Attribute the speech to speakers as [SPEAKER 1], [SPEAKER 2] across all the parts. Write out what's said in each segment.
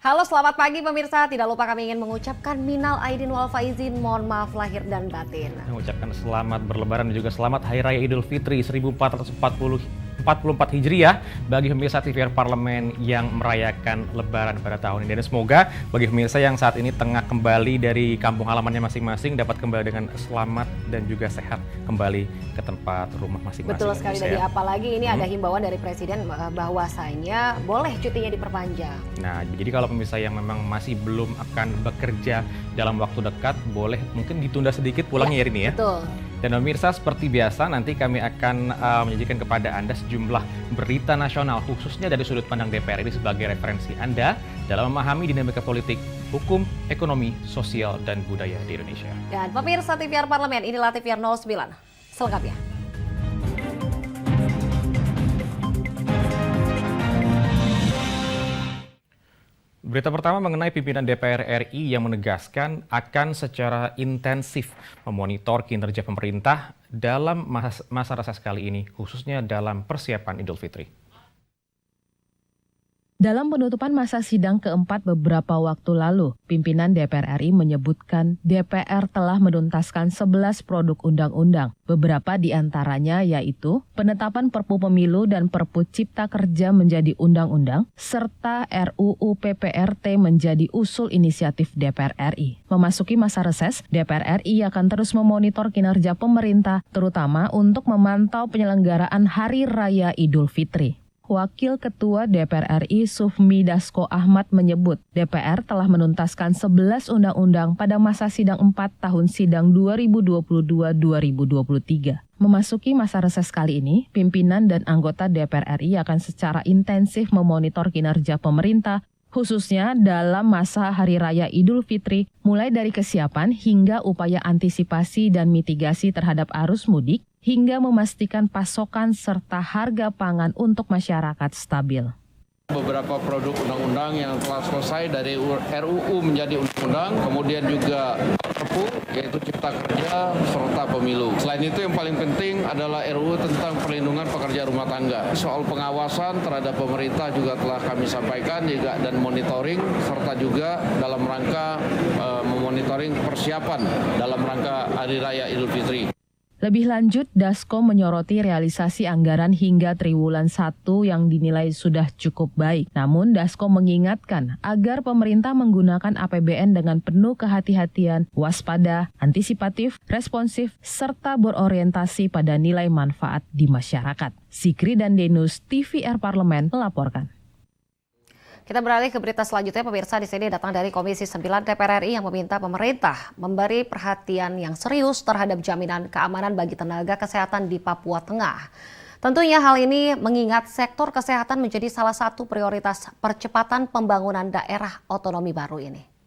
[SPEAKER 1] Halo, selamat pagi pemirsa. Tidak lupa kami ingin mengucapkan minal aidin wal faizin, mohon maaf lahir dan batin.
[SPEAKER 2] Mengucapkan selamat berlebaran dan juga selamat Hari Raya Idul Fitri 1444 Hijriah bagi pemirsa TVR Parlemen yang merayakan Lebaran pada tahun ini. Dan semoga bagi pemirsa yang saat ini tengah kembali dari kampung halamannya masing-masing dapat kembali dengan selamat dan juga sehat kembali ke tempat rumah masing-masing.
[SPEAKER 1] Betul sekali, dari apalagi ini ada himbauan dari Presiden bahwasanya boleh cutinya diperpanjang.
[SPEAKER 2] Nah, jadi kalau pemirsa yang memang masih belum akan bekerja dalam waktu dekat, boleh mungkin ditunda sedikit pulangnya ya, Rini ya.
[SPEAKER 1] Betul.
[SPEAKER 2] Dan pemirsa, seperti biasa nanti kami akan menyajikan kepada Anda sejumlah berita nasional khususnya dari sudut pandang DPR ini sebagai referensi Anda dalam memahami dinamika politik, hukum, ekonomi, sosial, dan budaya di Indonesia.
[SPEAKER 1] Dan pemirsa TVR Parlemen, inilah TVR 09 selengkapnya.
[SPEAKER 2] Berita pertama mengenai pimpinan DPR RI yang menegaskan akan secara intensif memonitor kinerja pemerintah dalam masa reses kali ini, khususnya dalam persiapan Idul Fitri.
[SPEAKER 3] Dalam penutupan masa sidang keempat beberapa waktu lalu, pimpinan DPR RI menyebutkan DPR telah menuntaskan 11 produk undang-undang. Beberapa di antaranya yaitu penetapan Perpu Pemilu dan Perpu Cipta Kerja menjadi undang-undang, serta RUU PPRT menjadi usul inisiatif DPR RI. Memasuki masa reses, DPR RI akan terus memonitor kinerja pemerintah, terutama untuk memantau penyelenggaraan Hari Raya Idul Fitri. Wakil Ketua DPR RI Sufmi Dasko Ahmad menyebut DPR telah menuntaskan 11 undang-undang pada masa sidang 4 tahun sidang 2022-2023. Memasuki masa reses kali ini, pimpinan dan anggota DPR RI akan secara intensif memonitor kinerja pemerintah, khususnya dalam masa Hari Raya Idul Fitri, mulai dari kesiapan hingga upaya antisipasi dan mitigasi terhadap arus mudik, hingga memastikan pasokan serta harga pangan untuk masyarakat stabil.
[SPEAKER 4] Beberapa produk undang-undang yang telah selesai dari RUU menjadi undang-undang, kemudian juga Perpu, yaitu Cipta Kerja, serta Pemilu. Selain itu yang paling penting adalah RUU tentang perlindungan pekerja rumah tangga. Soal pengawasan terhadap pemerintah juga telah kami sampaikan juga, dan monitoring, serta juga dalam rangka memonitoring persiapan dalam rangka Hari Raya Idul Fitri.
[SPEAKER 3] Lebih lanjut, Dasko menyoroti realisasi anggaran hingga triwulan 1 yang dinilai sudah cukup baik. Namun, Dasko mengingatkan agar pemerintah menggunakan APBN dengan penuh kehati-hatian, waspada, antisipatif, responsif, serta berorientasi pada nilai manfaat di masyarakat. Sikri dan Denus, TVR Parlemen melaporkan.
[SPEAKER 1] Kita beralih ke berita selanjutnya, pemirsa. Di sini datang dari Komisi 9 DPR RI yang meminta pemerintah memberi perhatian yang serius terhadap jaminan keamanan bagi tenaga kesehatan di Papua Tengah. Tentunya hal ini mengingat sektor kesehatan menjadi salah satu prioritas percepatan pembangunan daerah otonomi baru ini.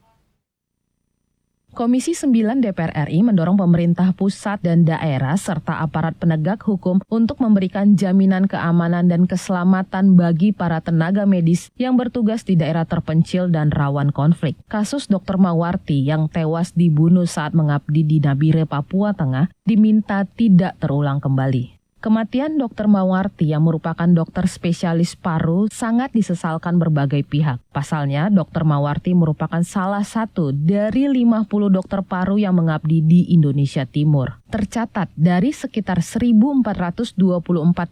[SPEAKER 3] Komisi 9 DPR RI mendorong pemerintah pusat dan daerah serta aparat penegak hukum untuk memberikan jaminan keamanan dan keselamatan bagi para tenaga medis yang bertugas di daerah terpencil dan rawan konflik. Kasus Dr. Mawarti yang tewas dibunuh saat mengabdi di Nabire, Papua Tengah diminta tidak terulang kembali. Kematian Dr. Mawarti yang merupakan dokter spesialis paru sangat disesalkan berbagai pihak. Pasalnya, Dr. Mawarti merupakan salah satu dari 50 dokter paru yang mengabdi di Indonesia Timur. Tercatat dari sekitar 1.424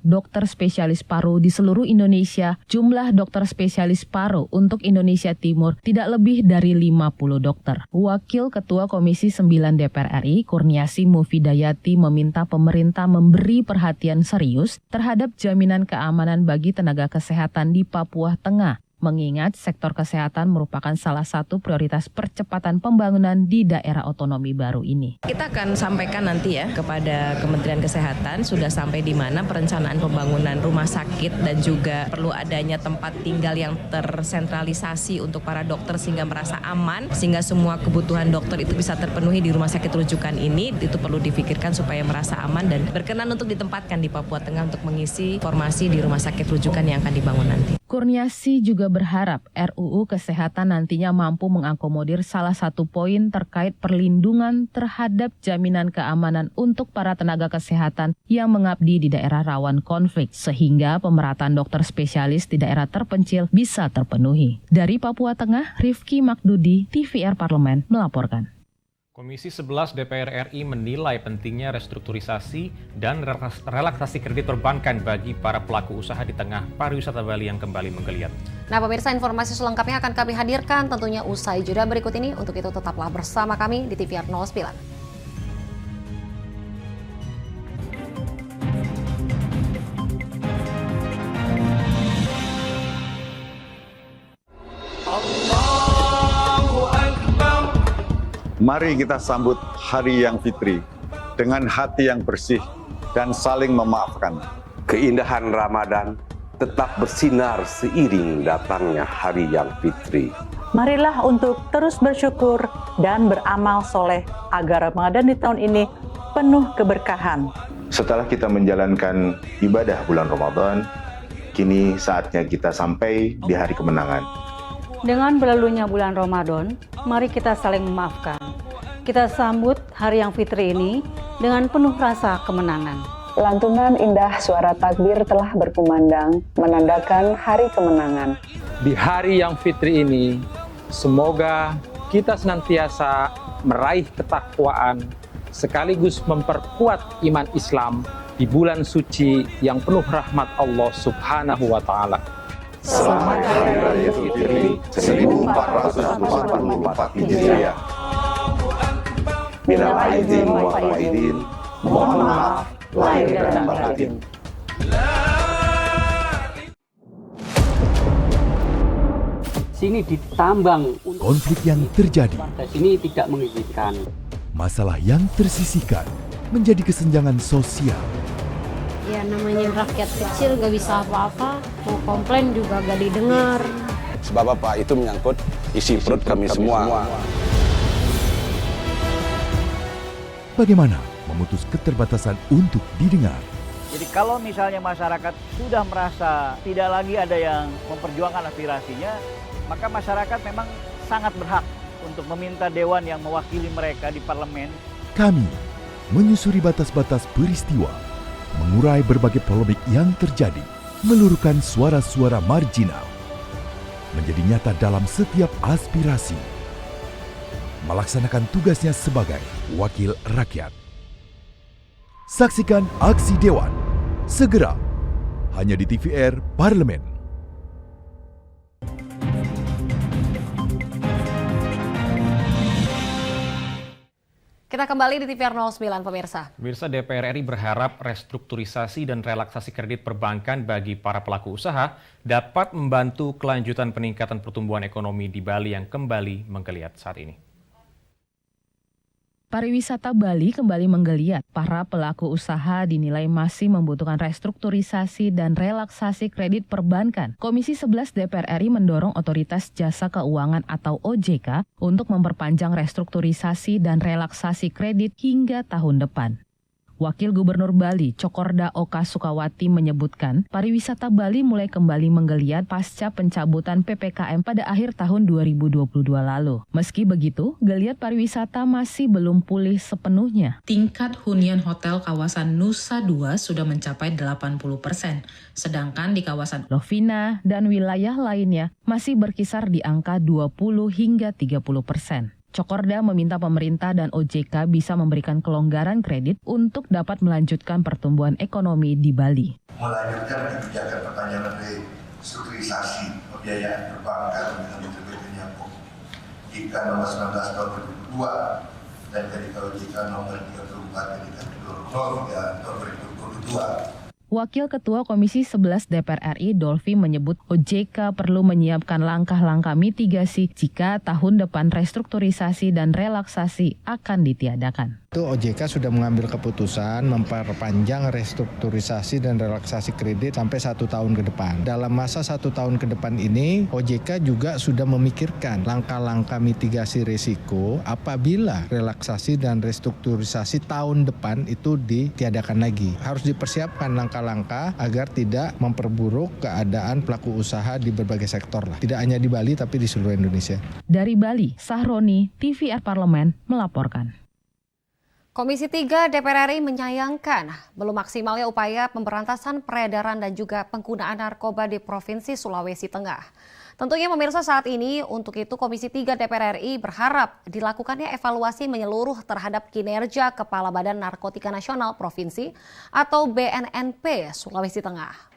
[SPEAKER 3] dokter spesialis paru di seluruh Indonesia, jumlah dokter spesialis paru untuk Indonesia Timur tidak lebih dari 50 dokter. Wakil Ketua Komisi 9 DPR RI, Kurniasi Mufidayati, meminta pemerintah memberi perhatian serius terhadap jaminan keamanan bagi tenaga kesehatan di Papua Tengah, mengingat sektor kesehatan merupakan salah satu prioritas percepatan pembangunan di daerah otonomi baru ini.
[SPEAKER 5] Kita akan sampaikan nanti ya kepada Kementerian Kesehatan sudah sampai di mana perencanaan pembangunan rumah sakit dan juga perlu adanya tempat tinggal yang tersentralisasi untuk para dokter sehingga merasa aman, sehingga semua kebutuhan dokter itu bisa terpenuhi di rumah sakit rujukan ini. Itu perlu difikirkan supaya merasa aman dan berkenan untuk ditempatkan di Papua Tengah untuk mengisi formasi di rumah sakit rujukan yang akan dibangun nanti.
[SPEAKER 3] Kurniasi juga berharap RUU Kesehatan nantinya mampu mengakomodir salah satu poin terkait perlindungan terhadap jaminan keamanan untuk para tenaga kesehatan yang mengabdi di daerah rawan konflik, sehingga pemerataan dokter spesialis di daerah terpencil bisa terpenuhi. Dari Papua Tengah, Rifki Makdudi, TVR Parlemen, melaporkan.
[SPEAKER 2] Komisi 11 DPR RI menilai pentingnya restrukturisasi dan relaksasi kredit perbankan bagi para pelaku usaha di tengah pariwisata Bali yang kembali menggeliat.
[SPEAKER 1] Nah pemirsa, informasi selengkapnya akan kami hadirkan tentunya usai jeda berikut ini. Untuk itu tetaplah bersama kami di TVR 09.
[SPEAKER 6] Mari kita sambut Hari Yang Fitri dengan hati yang bersih dan saling memaafkan.
[SPEAKER 7] Keindahan Ramadan tetap bersinar seiring datangnya Hari Yang Fitri.
[SPEAKER 8] Marilah untuk terus bersyukur dan beramal soleh agar Ramadan di tahun ini penuh keberkahan.
[SPEAKER 9] Setelah kita menjalankan ibadah bulan Ramadan, kini saatnya kita sampai di hari kemenangan.
[SPEAKER 8] Dengan berlalunya bulan Ramadan, mari kita saling memaafkan. Kita sambut Hari Yang Fitri ini dengan penuh rasa kemenangan.
[SPEAKER 10] Lantunan indah suara takbir telah berkumandang, menandakan hari kemenangan.
[SPEAKER 11] Di Hari Yang Fitri ini, semoga kita senantiasa meraih ketakwaan, sekaligus memperkuat iman Islam di bulan suci yang penuh rahmat Allah Subhanahu wa Ta'ala.
[SPEAKER 6] Selamat Hari Raya Fitri 1444 Hijriah. Minal aidin wal faizin. Mohon maaf lahir dan batin.
[SPEAKER 12] Sini ditambang.
[SPEAKER 13] Konflik yang terjadi.
[SPEAKER 12] Sini tidak mengizinkan.
[SPEAKER 13] Masalah yang tersisihkan menjadi kesenjangan sosial.
[SPEAKER 14] Ya namanya rakyat kecil gak bisa apa-apa, mau komplain juga gak didengar.
[SPEAKER 7] Sebab apa? Itu menyangkut isi perut kami semua.
[SPEAKER 13] Bagaimana memutus keterbatasan untuk didengar?
[SPEAKER 15] Jadi kalau misalnya masyarakat sudah merasa tidak lagi ada yang memperjuangkan aspirasinya, maka masyarakat memang sangat berhak untuk meminta dewan yang mewakili mereka di parlemen.
[SPEAKER 13] Kami menyusuri batas-batas peristiwa, mengurai berbagai polemik yang terjadi, meluruhkan suara-suara marginal, menjadi nyata dalam setiap aspirasi, melaksanakan tugasnya sebagai wakil rakyat. Saksikan aksi Dewan segera hanya di TVR Parlemen.
[SPEAKER 1] Kita kembali di TVR 09 pemirsa.
[SPEAKER 2] Pemirsa, DPR RI berharap restrukturisasi dan relaksasi kredit perbankan bagi para pelaku usaha dapat membantu kelanjutan peningkatan pertumbuhan ekonomi di Bali yang kembali menggeliat saat ini.
[SPEAKER 3] Pariwisata Bali kembali menggeliat. Para pelaku usaha dinilai masih membutuhkan restrukturisasi dan relaksasi kredit perbankan. Komisi 11 DPR RI mendorong Otoritas Jasa Keuangan atau OJK untuk memperpanjang restrukturisasi dan relaksasi kredit hingga tahun depan. Wakil Gubernur Bali, Cokorda Oka Sukawati menyebutkan, pariwisata Bali mulai kembali menggeliat pasca pencabutan PPKM pada akhir tahun 2022 lalu. Meski begitu, geliat pariwisata masih belum pulih sepenuhnya.
[SPEAKER 16] Tingkat hunian hotel kawasan Nusa Dua sudah mencapai 80%, sedangkan di kawasan
[SPEAKER 3] Lovina dan wilayah lainnya masih berkisar di angka 20 hingga 30%. Cokorda meminta pemerintah dan OJK bisa memberikan kelonggaran kredit untuk dapat melanjutkan pertumbuhan ekonomi di Bali.
[SPEAKER 17] Melanjutkan kebijakan perpanjangan restrukturisasi pembiayaan perbankan dengan diterbitkannya OJK nomor 19 tahun 2022 dan ketika OJK nomor 34 ketika tahun 2022.
[SPEAKER 3] Wakil Ketua Komisi 11 DPR RI Dolfi menyebut OJK perlu menyiapkan langkah-langkah mitigasi jika tahun depan restrukturisasi dan relaksasi akan ditiadakan.
[SPEAKER 18] Itu OJK sudah mengambil keputusan memperpanjang restrukturisasi dan relaksasi kredit sampai 1 tahun ke depan. Dalam masa 1 tahun ke depan ini, OJK juga sudah memikirkan langkah-langkah mitigasi risiko apabila relaksasi dan restrukturisasi tahun depan itu ditiadakan lagi. Harus dipersiapkan langkah-langkah agar tidak memperburuk keadaan pelaku usaha di berbagai sektor lah. Tidak hanya di Bali tapi di seluruh Indonesia.
[SPEAKER 3] Dari Bali, Sahroni, TVR Parlemen melaporkan.
[SPEAKER 1] Komisi 3 DPR RI menyayangkan belum maksimalnya upaya pemberantasan peredaran dan juga penggunaan narkoba di Provinsi Sulawesi Tengah. Tentunya pemirsa saat ini untuk itu Komisi 3 DPR RI berharap dilakukannya evaluasi menyeluruh terhadap kinerja Kepala Badan Narkotika Nasional Provinsi atau BNNP Sulawesi Tengah.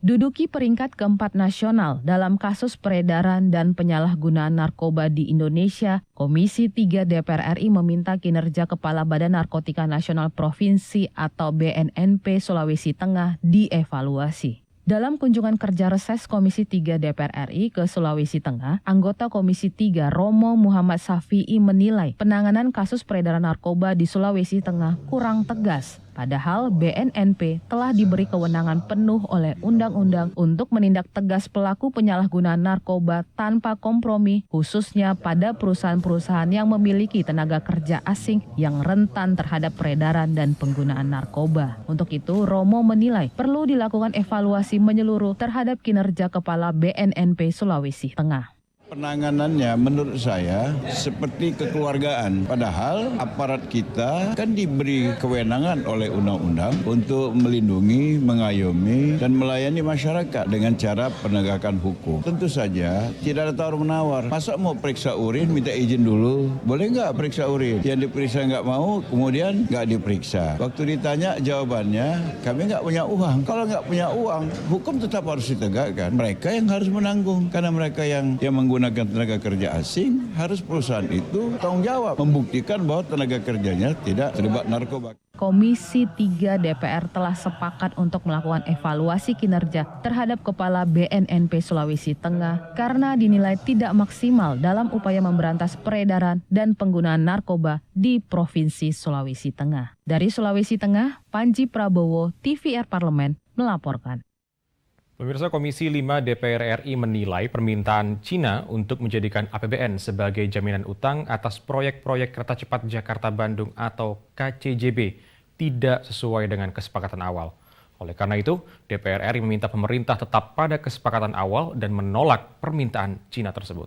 [SPEAKER 3] Duduki peringkat keempat nasional dalam kasus peredaran dan penyalahgunaan narkoba di Indonesia, Komisi 3 DPR RI meminta kinerja Kepala Badan Narkotika Nasional Provinsi atau BNNP Sulawesi Tengah dievaluasi. Dalam kunjungan kerja reses Komisi 3 DPR RI ke Sulawesi Tengah, anggota Komisi 3 Romo Muhammad Safi'i menilai penanganan kasus peredaran narkoba di Sulawesi Tengah kurang tegas. Padahal BNNP telah diberi kewenangan penuh oleh undang-undang untuk menindak tegas pelaku penyalahgunaan narkoba tanpa kompromi, khususnya pada perusahaan-perusahaan yang memiliki tenaga kerja asing yang rentan terhadap peredaran dan penggunaan narkoba. Untuk itu, Romo menilai perlu dilakukan evaluasi menyeluruh terhadap kinerja Kepala BNNP Sulawesi Tengah.
[SPEAKER 19] Penanganannya menurut saya seperti kekeluargaan. Padahal aparat kita kan diberi kewenangan oleh undang-undang untuk melindungi, mengayomi, dan melayani masyarakat dengan cara penegakan hukum. Tentu saja tidak ada tawar-menawar. Masa mau periksa urin minta izin dulu? Boleh nggak periksa urin? Yang diperiksa nggak mau, kemudian nggak diperiksa. Waktu ditanya jawabannya, kami nggak punya uang. Kalau nggak punya uang, hukum tetap harus ditegakkan. Mereka yang harus menanggung. Karena mereka yang menggunakan tenaga kerja asing, harus perusahaan itu tanggung jawab membuktikan bahwa tenaga kerjanya tidak terlibat narkoba.
[SPEAKER 3] Komisi 3 DPR telah sepakat untuk melakukan evaluasi kinerja terhadap Kepala BNNP Sulawesi Tengah karena dinilai tidak maksimal dalam upaya memberantas peredaran dan penggunaan narkoba di Provinsi Sulawesi Tengah. Dari Sulawesi Tengah, Panji Prabowo, TVR Parlemen melaporkan.
[SPEAKER 2] Pemirsa, Komisi 5 DPR RI menilai permintaan Cina untuk menjadikan APBN sebagai jaminan utang atas proyek-proyek kereta cepat Jakarta-Bandung atau KCJB tidak sesuai dengan kesepakatan awal. Oleh karena itu, DPR RI meminta pemerintah tetap pada kesepakatan awal dan menolak permintaan Cina tersebut.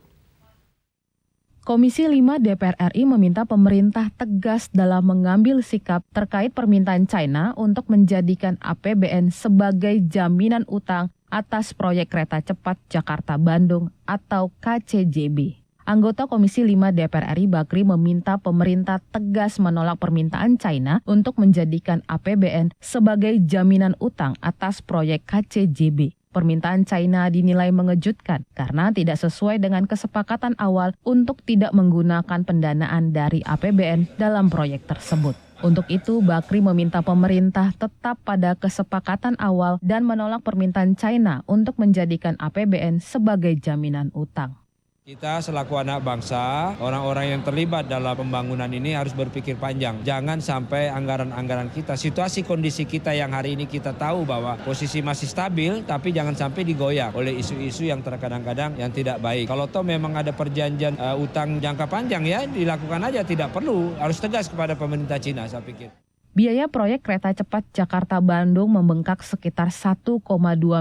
[SPEAKER 3] Komisi 5 DPR RI meminta pemerintah tegas dalam mengambil sikap terkait permintaan China untuk menjadikan APBN sebagai jaminan utang atas proyek kereta cepat Jakarta-Bandung atau KCJB. Anggota Komisi 5 DPR RI Bakri meminta pemerintah tegas menolak permintaan China untuk menjadikan APBN sebagai jaminan utang atas proyek KCJB. Permintaan China dinilai mengejutkan karena tidak sesuai dengan kesepakatan awal untuk tidak menggunakan pendanaan dari APBN dalam proyek tersebut. Untuk itu, Bakri meminta pemerintah tetap pada kesepakatan awal dan menolak permintaan China untuk menjadikan APBN sebagai jaminan utang.
[SPEAKER 20] Kita selaku anak bangsa, orang-orang yang terlibat dalam pembangunan ini harus berpikir panjang. Jangan sampai anggaran-anggaran kita, situasi kondisi kita yang hari ini kita tahu bahwa posisi masih stabil, tapi jangan sampai digoyah oleh isu-isu yang terkadang-kadang yang tidak baik. Kalau toh memang ada perjanjian utang jangka panjang ya, dilakukan aja, tidak perlu. Harus tegas kepada pemerintah Cina, saya pikir.
[SPEAKER 3] Biaya proyek kereta cepat Jakarta-Bandung membengkak sekitar 1,2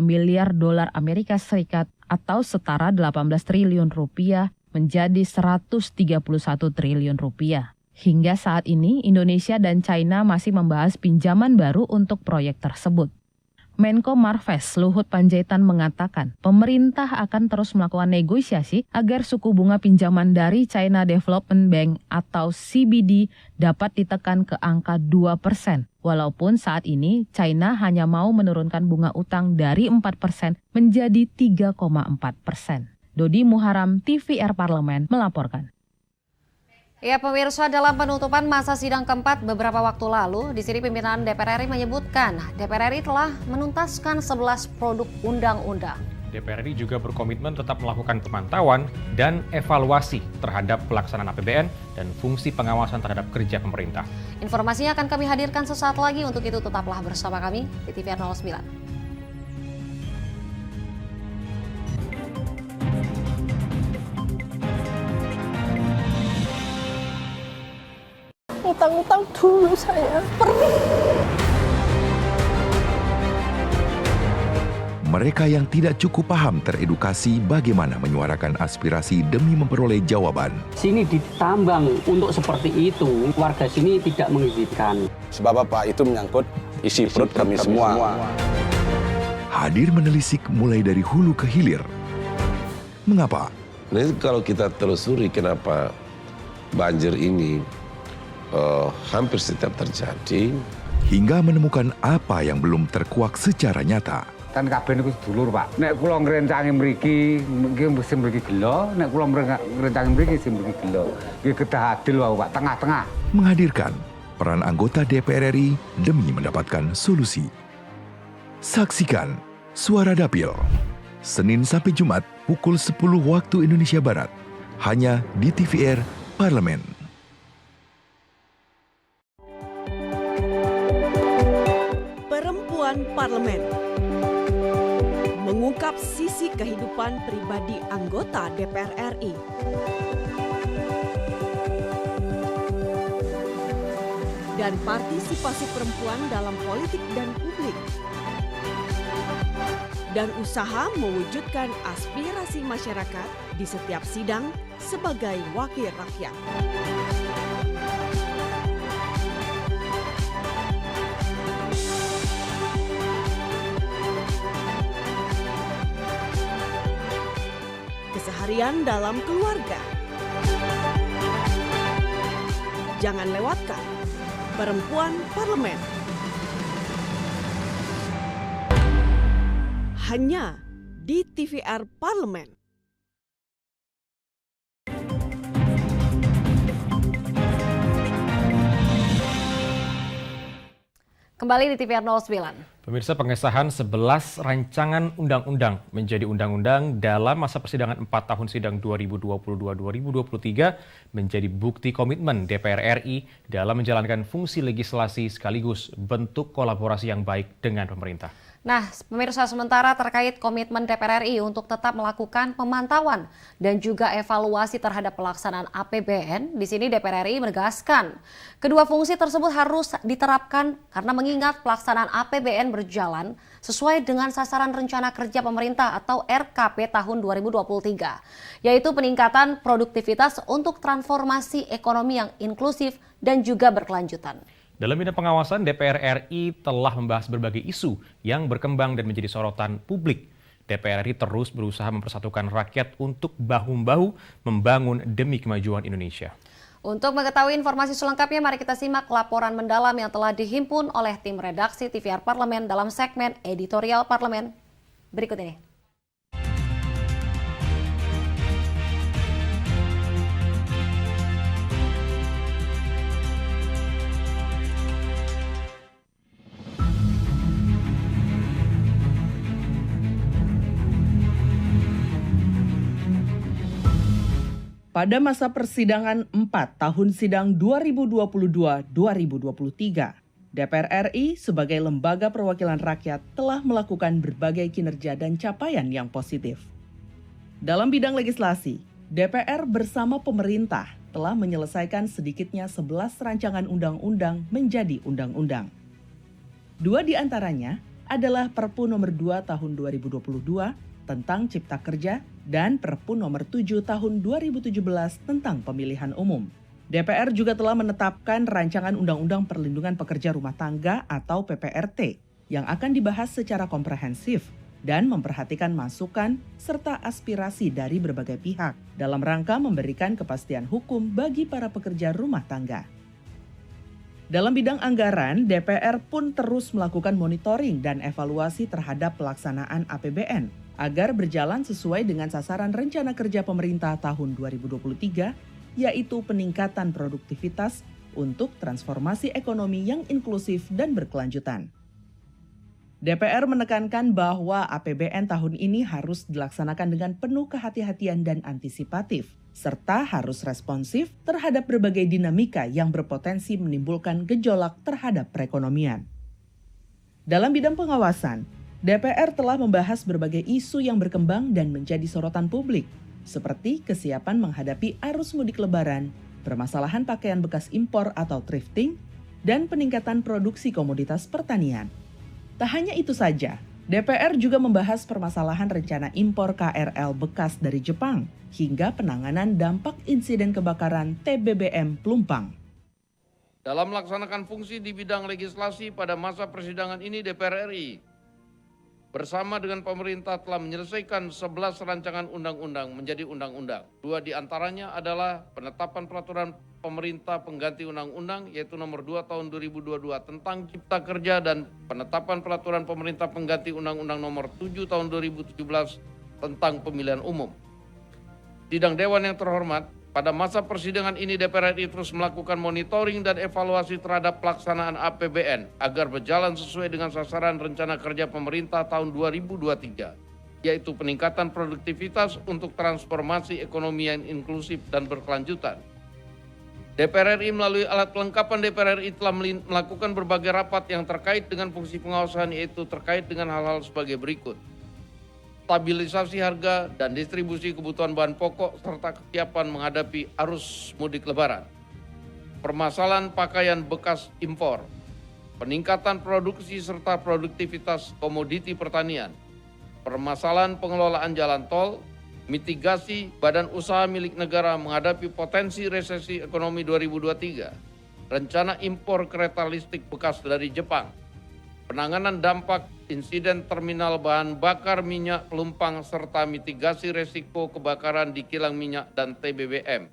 [SPEAKER 3] miliar dolar Amerika Serikat atau setara 18 triliun rupiah menjadi 131 triliun rupiah. Hingga saat ini, Indonesia dan China masih membahas pinjaman baru untuk proyek tersebut. Menko Marves Luhut Panjaitan mengatakan pemerintah akan terus melakukan negosiasi agar suku bunga pinjaman dari China Development Bank atau CBD dapat ditekan ke angka 2%. Walaupun saat ini China hanya mau menurunkan bunga utang dari 4% menjadi 3,4%. Dodi Muharam, TVR Parlemen melaporkan.
[SPEAKER 1] Ya pemirsa, dalam penutupan masa sidang keempat beberapa waktu lalu, di sini pimpinan DPR RI menyebutkan DPR RI telah menuntaskan 11 produk undang-undang.
[SPEAKER 2] DPR RI juga berkomitmen tetap melakukan pemantauan dan evaluasi terhadap pelaksanaan APBN dan fungsi pengawasan terhadap kerja pemerintah.
[SPEAKER 1] Informasinya akan kami hadirkan sesaat lagi. Untuk itu tetaplah bersama kami di TVR 09.
[SPEAKER 14] Utang-utang dulu saya.
[SPEAKER 13] Mereka yang tidak cukup paham teredukasi bagaimana menyuarakan aspirasi demi memperoleh jawaban.
[SPEAKER 12] Sini ditambang untuk seperti itu, warga sini tidak mengizinkan.
[SPEAKER 7] Sebab apa? Itu menyangkut isi perut kami semua.
[SPEAKER 13] Hadir menelisik mulai dari hulu ke hilir. Mengapa?
[SPEAKER 7] Nah, kalau kita telusuri kenapa banjir ini hampir setiap terjadi.
[SPEAKER 13] Hingga menemukan apa yang belum terkuak secara nyata.
[SPEAKER 21] Kan kabeh niku sedulur, Pak. Nek kula ngrencangi mriki, mesti mriki gelo, nek kula ngrencangi mriki sing mriki gelo. Nggih kedah adil wae, Pak, tengah-tengah.
[SPEAKER 13] Menghadirkan peran anggota DPR RI demi mendapatkan solusi. Saksikan Suara Dapil, Senin sampai Jumat pukul 10 waktu Indonesia Barat, hanya di TVR Parlemen.
[SPEAKER 22] Perempuan Parlemen mengungkap sisi kehidupan pribadi anggota DPR RI. Dan partisipasi perempuan dalam politik dan publik. Dan usaha mewujudkan aspirasi masyarakat di setiap sidang sebagai wakil rakyat. Keseharian dalam keluarga. Jangan lewatkan Perempuan Parlemen. Hanya di TVR Parlemen.
[SPEAKER 1] Kembali di TVR 09.
[SPEAKER 2] Pemirsa, pengesahan 11 rancangan undang-undang menjadi undang-undang dalam masa persidangan 4 tahun sidang 2022-2023 menjadi bukti komitmen DPR RI dalam menjalankan fungsi legislasi sekaligus bentuk kolaborasi yang baik dengan pemerintah.
[SPEAKER 1] Nah, pemirsa, sementara terkait komitmen DPR RI untuk tetap melakukan pemantauan dan juga evaluasi terhadap pelaksanaan APBN, di sini DPR RI menegaskan kedua fungsi tersebut harus diterapkan karena mengingat pelaksanaan APBN berjalan sesuai dengan sasaran rencana kerja pemerintah atau RKP tahun 2023, yaitu peningkatan produktivitas untuk transformasi ekonomi yang inklusif dan juga berkelanjutan.
[SPEAKER 2] Dalam bidang pengawasan, DPR RI telah membahas berbagai isu yang berkembang dan menjadi sorotan publik. DPR RI terus berusaha mempersatukan rakyat untuk bahu-membahu membangun demi kemajuan Indonesia.
[SPEAKER 1] Untuk mengetahui informasi selengkapnya, mari kita simak laporan mendalam yang telah dihimpun oleh tim redaksi TVR Parlemen dalam segmen Editorial Parlemen. Berikut ini.
[SPEAKER 23] Pada masa persidangan 4 tahun sidang 2022-2023, DPR RI sebagai lembaga perwakilan rakyat telah melakukan berbagai kinerja dan capaian yang positif. Dalam bidang legislasi, DPR bersama pemerintah telah menyelesaikan sedikitnya 11 rancangan undang-undang menjadi undang-undang. 2 di antaranya adalah Perpu nomor 2 tahun 2022 tentang Cipta Kerja dan Perpu nomor 7 tahun 2017 tentang pemilihan umum. DPR juga telah menetapkan rancangan Undang-Undang Perlindungan Pekerja Rumah Tangga atau PPRT yang akan dibahas secara komprehensif dan memperhatikan masukan serta aspirasi dari berbagai pihak dalam rangka memberikan kepastian hukum bagi para pekerja rumah tangga. Dalam bidang anggaran, DPR pun terus melakukan monitoring dan evaluasi terhadap pelaksanaan APBN agar berjalan sesuai dengan sasaran rencana kerja pemerintah tahun 2023, yaitu peningkatan produktivitas untuk transformasi ekonomi yang inklusif dan berkelanjutan. DPR menekankan bahwa APBN tahun ini harus dilaksanakan dengan penuh kehati-hatian dan antisipatif, serta harus responsif terhadap berbagai dinamika yang berpotensi menimbulkan gejolak terhadap perekonomian. Dalam bidang pengawasan, DPR telah membahas berbagai isu yang berkembang dan menjadi sorotan publik, seperti kesiapan menghadapi arus mudik lebaran, permasalahan pakaian bekas impor atau thrifting, dan peningkatan produksi komoditas pertanian. Tak hanya itu saja, DPR juga membahas permasalahan rencana impor KRL bekas dari Jepang hingga penanganan dampak insiden kebakaran TBBM Pelumpang.
[SPEAKER 4] Dalam melaksanakan fungsi di bidang legislasi pada masa persidangan ini, DPR RI bersama dengan pemerintah telah menyelesaikan 11 rancangan undang-undang menjadi undang-undang. 2 di antaranya adalah penetapan peraturan pemerintah pengganti undang-undang yaitu nomor 2 tahun 2022 tentang Cipta Kerja dan penetapan peraturan pemerintah pengganti undang-undang nomor 7 tahun 2017 tentang pemilihan umum. Sidang Dewan yang terhormat, pada masa persidangan ini DPR RI terus melakukan monitoring dan evaluasi terhadap pelaksanaan APBN agar berjalan sesuai dengan sasaran rencana kerja pemerintah tahun 2023, yaitu peningkatan produktivitas untuk transformasi ekonomi yang inklusif dan berkelanjutan. DPR RI melalui alat kelengkapan DPR RI telah melakukan berbagai rapat yang terkait dengan fungsi pengawasan, yaitu terkait dengan hal-hal sebagai berikut. Stabilisasi harga dan distribusi kebutuhan bahan pokok serta kesiapan menghadapi arus mudik lebaran. Permasalahan pakaian bekas impor. Peningkatan produksi serta produktivitas komoditi pertanian. Permasalahan pengelolaan jalan tol. Mitigasi badan usaha milik negara menghadapi potensi resesi ekonomi 2023. Rencana impor kereta listrik bekas dari Jepang. Penanganan dampak insiden terminal bahan bakar minyak Pelumpang serta mitigasi resiko kebakaran di kilang minyak dan TBBM.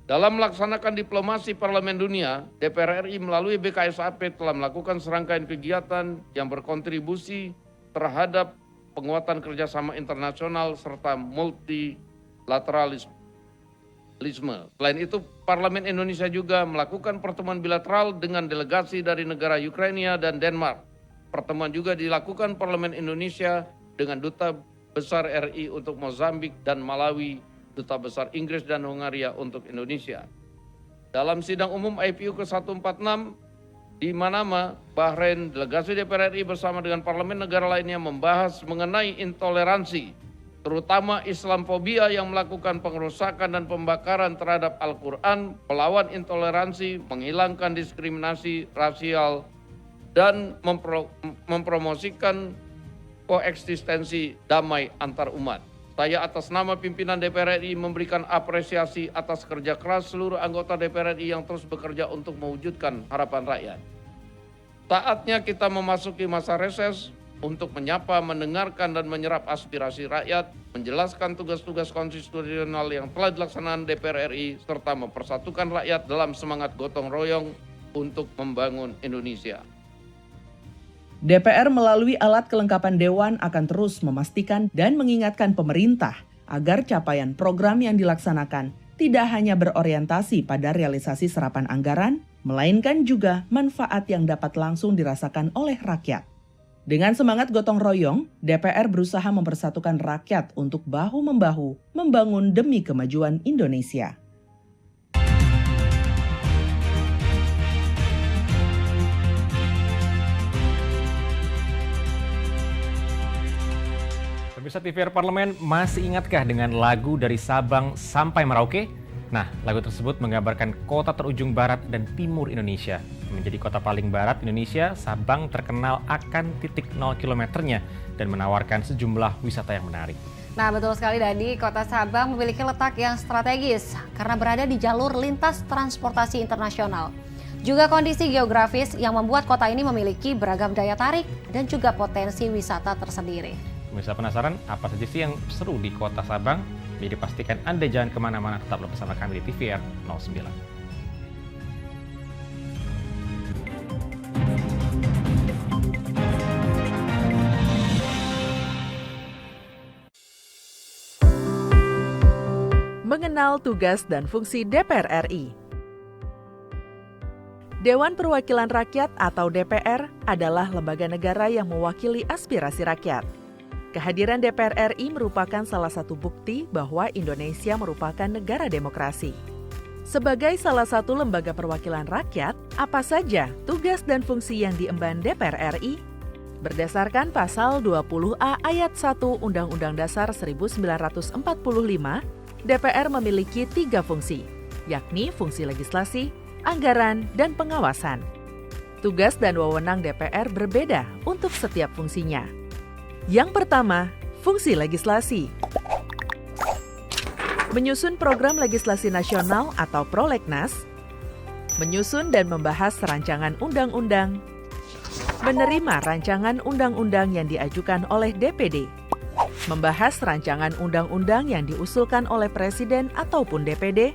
[SPEAKER 4] Dalam melaksanakan diplomasi Parlemen Dunia, DPR RI melalui BKSAP telah melakukan serangkaian kegiatan yang berkontribusi terhadap penguatan kerjasama internasional serta multilateralisme. Selain itu, Parlemen Indonesia juga melakukan pertemuan bilateral dengan delegasi dari negara Ukraina dan Denmark. Pertemuan juga dilakukan Parlemen Indonesia dengan Duta Besar RI untuk Mozambik dan Malawi, Duta Besar Inggris dan Hungaria untuk Indonesia. Dalam sidang umum IPU ke-146 di Manama, Bahrain, delegasi DPR RI bersama dengan parlemen negara lainnya membahas mengenai intoleransi, terutama Islamfobia yang melakukan pengerusakan dan pembakaran terhadap Al-Quran, melawan intoleransi, menghilangkan diskriminasi rasial, dan mempromosikan koeksistensi damai antar umat. Saya atas nama pimpinan DPR RI memberikan apresiasi atas kerja keras seluruh anggota DPR RI yang terus bekerja untuk mewujudkan harapan rakyat. Saatnya kita memasuki masa reses untuk menyapa, mendengarkan, dan menyerap aspirasi rakyat, menjelaskan tugas-tugas konstitusional yang telah dilaksanakan DPR RI, serta mempersatukan rakyat dalam semangat gotong royong untuk membangun Indonesia.
[SPEAKER 23] DPR melalui alat kelengkapan Dewan akan terus memastikan dan mengingatkan pemerintah agar capaian program yang dilaksanakan tidak hanya berorientasi pada realisasi serapan anggaran, melainkan juga manfaat yang dapat langsung dirasakan oleh rakyat. Dengan semangat gotong royong, DPR berusaha mempersatukan rakyat untuk bahu-membahu membangun demi kemajuan Indonesia.
[SPEAKER 2] Pemirsa TVR Parlemen, masih ingatkah dengan lagu dari Sabang sampai Merauke? Nah, lagu tersebut menggambarkan kota terujung barat dan timur Indonesia. Menjadi kota paling barat Indonesia, Sabang terkenal akan titik 0 kilometernya dan menawarkan sejumlah wisata yang menarik.
[SPEAKER 1] Nah, betul sekali Dadi, kota Sabang memiliki letak yang strategis karena berada di jalur lintas transportasi internasional. Juga kondisi geografis yang membuat kota ini memiliki beragam daya tarik dan juga potensi wisata tersendiri.
[SPEAKER 2] Pemirsa penasaran apa saja sih yang seru di kota Sabang? Jadi pastikan Anda jangan kemana-mana, tetaplah bersama kami di TVR 09.
[SPEAKER 22] Mengenal tugas dan fungsi DPR RI.
[SPEAKER 23] Dewan Perwakilan Rakyat atau DPR adalah lembaga negara yang mewakili aspirasi rakyat. Kehadiran DPR RI merupakan salah satu bukti bahwa Indonesia merupakan negara demokrasi. Sebagai salah satu lembaga perwakilan rakyat, apa saja tugas dan fungsi yang diemban DPR RI? Berdasarkan pasal 20A ayat 1 Undang-Undang Dasar 1945, DPR memiliki 3 fungsi, yakni fungsi legislasi, anggaran, dan pengawasan. Tugas dan wewenang DPR berbeda untuk setiap fungsinya. Yang pertama, fungsi legislasi. Menyusun program legislasi nasional atau prolegnas, menyusun dan membahas rancangan undang-undang, menerima rancangan undang-undang yang diajukan oleh DPD, membahas rancangan undang-undang yang diusulkan oleh Presiden ataupun DPD,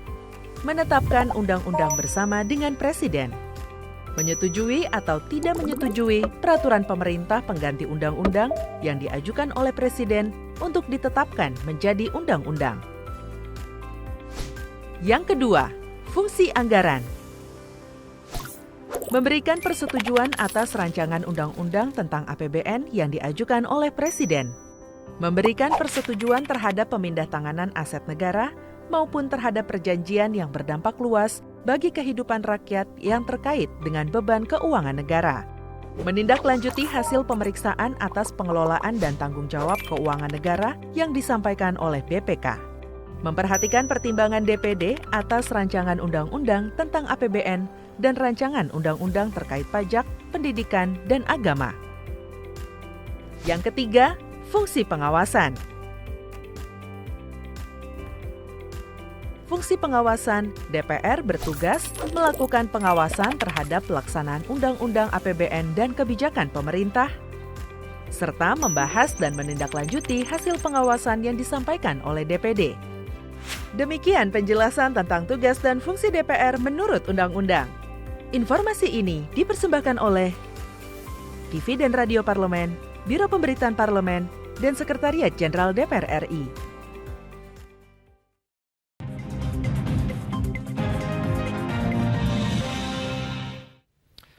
[SPEAKER 23] menetapkan undang-undang bersama dengan Presiden, menyetujui atau tidak menyetujui peraturan pemerintah pengganti undang-undang yang diajukan oleh Presiden untuk ditetapkan menjadi undang-undang. Yang kedua, fungsi anggaran. Memberikan persetujuan atas rancangan undang-undang tentang APBN yang diajukan oleh Presiden. Memberikan persetujuan terhadap pemindahtanganan aset negara maupun terhadap perjanjian yang berdampak luas bagi kehidupan rakyat yang terkait dengan beban keuangan negara. Menindaklanjuti hasil pemeriksaan atas pengelolaan dan tanggung jawab keuangan negara yang disampaikan oleh BPK. Memperhatikan pertimbangan DPD atas rancangan undang-undang tentang APBN dan rancangan undang-undang terkait pajak, pendidikan, dan agama. Yang ketiga, fungsi pengawasan. Fungsi pengawasan, DPR bertugas melakukan pengawasan terhadap pelaksanaan Undang-Undang APBN dan kebijakan pemerintah, serta membahas dan menindaklanjuti hasil pengawasan yang disampaikan oleh DPD. Demikian penjelasan tentang tugas dan fungsi DPR menurut Undang-Undang. Informasi ini dipersembahkan oleh TV dan Radio Parlemen, Biro Pemberitaan Parlemen, dan Sekretariat Jenderal DPR RI.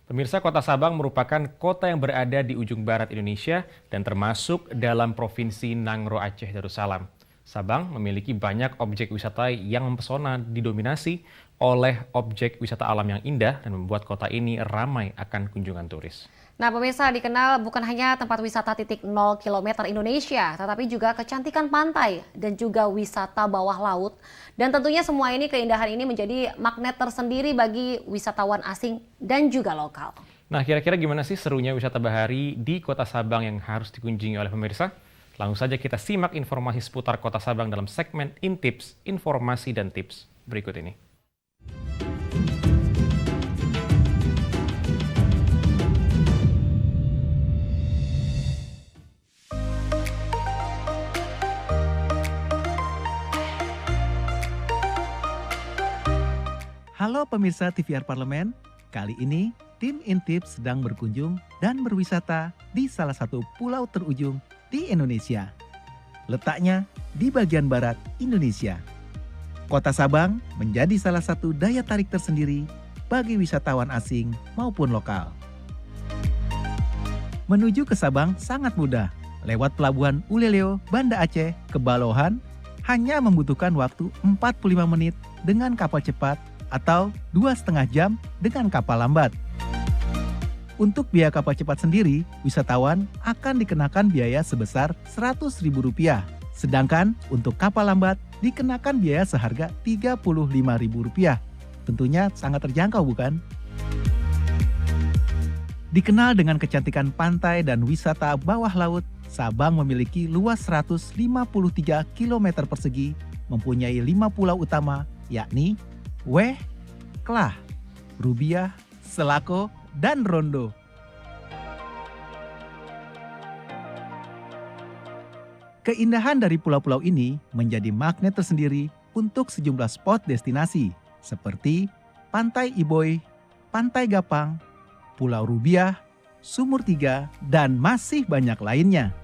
[SPEAKER 2] Pemirsa, Kota Sabang merupakan kota yang berada di ujung barat Indonesia dan termasuk dalam Provinsi Nangro Aceh Darussalam. Sabang memiliki banyak objek wisata yang mempesona, didominasi oleh objek wisata alam yang indah dan membuat kota ini ramai akan kunjungan turis.
[SPEAKER 1] Nah, pemirsa, dikenal bukan hanya tempat wisata titik 0 km Indonesia, tetapi juga kecantikan pantai dan juga wisata bawah laut. Dan tentunya semua ini, keindahan ini menjadi magnet tersendiri bagi wisatawan asing dan juga lokal.
[SPEAKER 2] Nah, kira-kira gimana sih serunya wisata bahari di Kota Sabang yang harus dikunjungi oleh pemirsa? Langsung saja kita simak informasi seputar Kota Sabang dalam segmen Intips, Informasi dan Tips berikut ini.
[SPEAKER 5] Halo pemirsa TVR Parlemen, kali ini tim Intips sedang berkunjung dan berwisata di salah satu pulau terujung di Indonesia. Letaknya di bagian barat Indonesia. Kota Sabang menjadi salah satu daya tarik tersendiri bagi wisatawan asing maupun lokal. Menuju ke Sabang sangat mudah, lewat pelabuhan Uleleo, Banda Aceh ke Balohan, hanya membutuhkan waktu 45 menit dengan kapal cepat atau 2,5 jam dengan kapal lambat. Untuk biaya kapal cepat sendiri, wisatawan akan dikenakan biaya sebesar Rp100.000. Sedangkan untuk kapal lambat dikenakan biaya seharga Rp35.000. Tentunya sangat terjangkau, bukan? Dikenal dengan kecantikan pantai dan wisata bawah laut, Sabang memiliki luas 153 km persegi, mempunyai 5 pulau utama, yakni Weh, Klah, Rubiah, Selako, dan Rondo. Keindahan dari pulau-pulau ini menjadi magnet tersendiri untuk sejumlah spot destinasi seperti Pantai Iboy, Pantai Gapang, Pulau Rubiah, Sumur Tiga, dan masih banyak lainnya.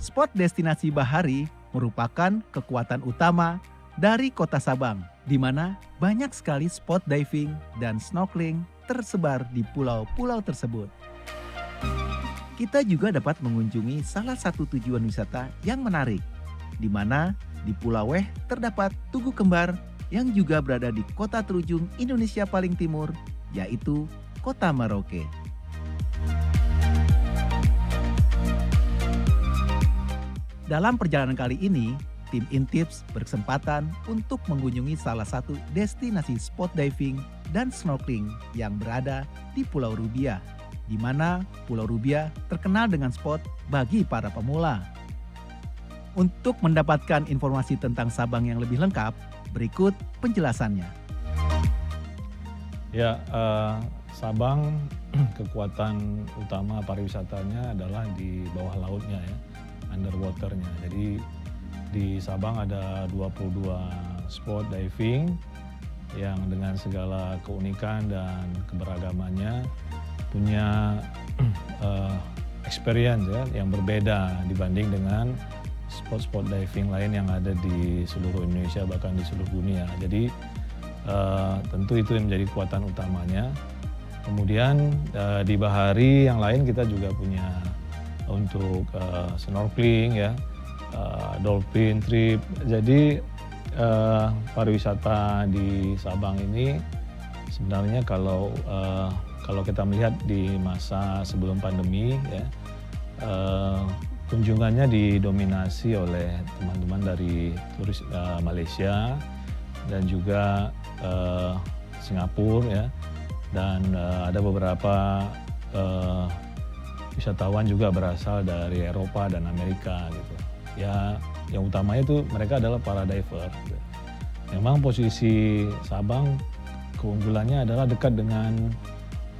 [SPEAKER 5] Spot destinasi bahari merupakan kekuatan utama dari kota Sabang, di mana banyak sekali spot diving dan snorkeling tersebar di pulau-pulau tersebut. Kita juga dapat mengunjungi salah satu tujuan wisata yang menarik, di mana di Pulau Weh terdapat Tugu Kembar yang juga berada di kota terujung Indonesia paling timur, yaitu Kota Merauke. Dalam perjalanan kali ini, tim Intips berkesempatan untuk mengunjungi salah satu destinasi spot diving dan snorkeling yang berada di Pulau Rubia, di mana Pulau Rubia terkenal dengan spot bagi para pemula. Untuk mendapatkan informasi tentang Sabang yang lebih lengkap, berikut penjelasannya.
[SPEAKER 8] Ya, Sabang kekuatan utama pariwisatanya adalah di bawah lautnya ya, underwaternya. Jadi di Sabang ada 22 spot diving yang dengan segala keunikan dan keberagamannya punya experience ya yang berbeda dibanding dengan spot-spot diving lain yang ada di seluruh Indonesia bahkan di seluruh dunia. Jadi tentu itu yang menjadi kekuatan utamanya. Kemudian di bahari yang lain kita juga punya untuk snorkeling ya, dolphin trip. Jadi pariwisata di Sabang ini sebenarnya kalau kita melihat di masa sebelum pandemi ya, kunjungannya didominasi oleh teman-teman dari turis Malaysia dan juga Singapura ya, dan ada beberapa wisatawan juga berasal dari Eropa dan Amerika gitu. Ya, yang utamanya itu mereka adalah para diver. Gitu. Memang posisi Sabang keunggulannya adalah dekat dengan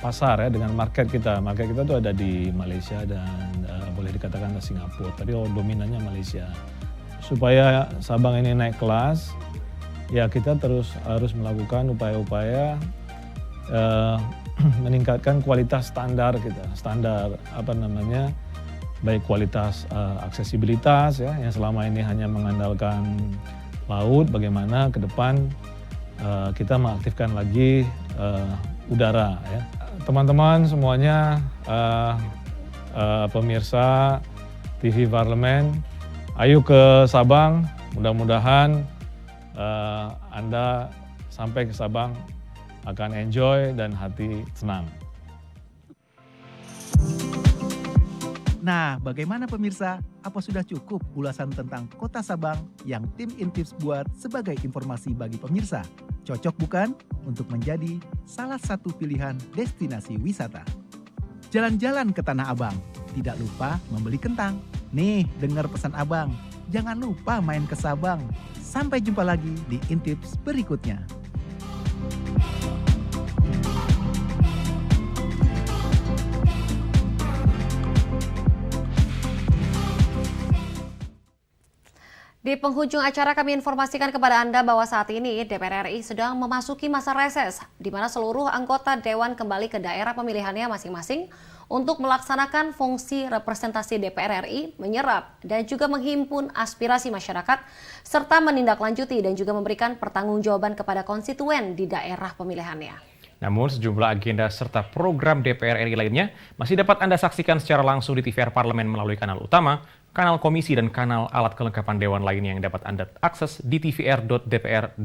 [SPEAKER 8] pasar ya, dengan market kita. Market kita tuh ada di Malaysia dan boleh dikatakan Singapura, tapi dominannya Malaysia. Supaya Sabang ini naik kelas, ya kita terus harus melakukan upaya-upaya meningkatkan kualitas standar kita, standar baik kualitas aksesibilitas ya, yang selama ini hanya mengandalkan laut, bagaimana ke depan kita mengaktifkan lagi udara ya. Teman-teman semuanya, pemirsa TV Parlemen, ayo ke Sabang, mudah-mudahan Anda sampai ke Sabang akan enjoy dan hati senang.
[SPEAKER 5] Nah, bagaimana pemirsa? Apa sudah cukup ulasan tentang Kota Sabang yang tim Intips buat sebagai informasi bagi pemirsa? Cocok bukan untuk menjadi salah satu pilihan destinasi wisata? Jalan-jalan ke Tanah Abang, tidak lupa membeli kentang. Nih, dengar pesan abang, jangan lupa main ke Sabang. Sampai jumpa lagi di Intips berikutnya.
[SPEAKER 1] Di penghujung acara kami informasikan kepada Anda bahwa saat ini DPR RI sedang memasuki masa reses, di mana seluruh anggota Dewan kembali ke daerah pemilihannya masing-masing untuk melaksanakan fungsi representasi DPR RI, menyerap dan juga menghimpun aspirasi masyarakat, serta menindaklanjuti dan juga memberikan pertanggungjawaban kepada konstituen di daerah pemilihannya.
[SPEAKER 2] Namun sejumlah agenda serta program DPR RI lainnya masih dapat Anda saksikan secara langsung di TVR Parlemen melalui kanal utama, kanal komisi, dan kanal alat kelengkapan Dewan lainnya yang dapat Anda akses di tvr.dpr.go.id.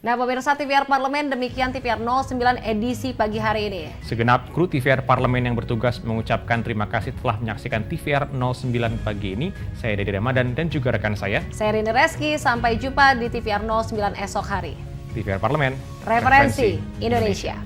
[SPEAKER 1] Nah pemirsa TVR Parlemen, demikian TVR 09 edisi pagi hari ini.
[SPEAKER 2] Segenap kru TVR Parlemen yang bertugas mengucapkan terima kasih telah menyaksikan TVR 09 pagi ini. Saya Dede Ramadan dan juga rekan saya
[SPEAKER 1] Rini Reski, sampai jumpa di TVR 09 esok hari.
[SPEAKER 2] TVR Parlemen,
[SPEAKER 1] Referensi Indonesia.